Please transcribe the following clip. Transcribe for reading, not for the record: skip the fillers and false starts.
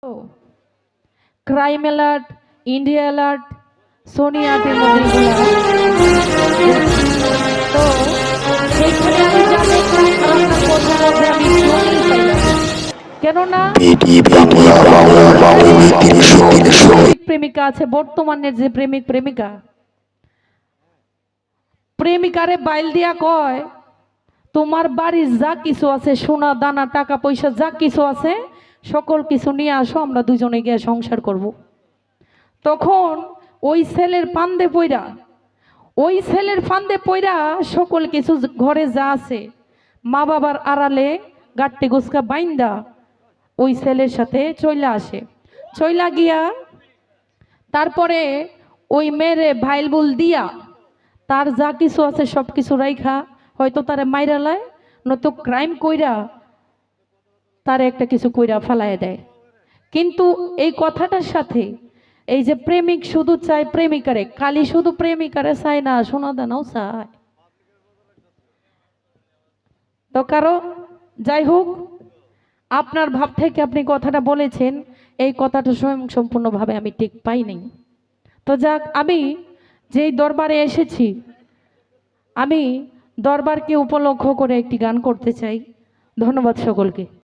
তো crime alert, India alert, Sony অ্যাপের মধ্যে তো সেইখানে আমি যা দেখলাম আপনার কথার মধ্যে আমি জমিয়ে পাইলাম। কেননা প্রেমিক প্রেমিকা আছে, বর্তমানের যে প্রেমিক প্রেমিকা, প্রেমিকারে বাইল দিয়া কয় তোমার বাড়ির যা কিছু আছে, সোনা দানা টাকা পয়সা যা কিছু আছে সকল কিছু নিয়ে আসো, আমরা দুজনে গিয়ে সংসার করব। তখন ওই ছেলের ফান্দে পইরা সকল কিছু ঘরে যা আছে মা বাবার আড়ালে গাট্টি গুসকা বাইন্দা ওই ছেলের সাথে চইলা গিয়া তারপরে ওই মেরে ভাইলবুল দিয়া তার যা কিছু আছে সব কিছু রাইখা হয়তো তারে মাইরালায়, নয়তো ক্রাইম কইরা তার একটা কিছু কইরা ফেলায় দেয়। কিন্তু এই কথাটার সাথে এই যে প্রেমিক শুধু চায় প্রেমিকারে, খালি শুধু প্রেমিকারে চায় না, সোনা দানাও চায়। তো কারো যাই হোক, আপনার ভাব থেকে আপনি কথাটা বলেছেন, এই কথাটা স্বয়ং সম্পূর্ণভাবে আমি ঠিক পাইনি। তো যাক, আমি যেই দরবারে এসেছি, আমি দরবারকে উপলক্ষ করে একটি গান করতে চাই। ধন্যবাদ সকলকে।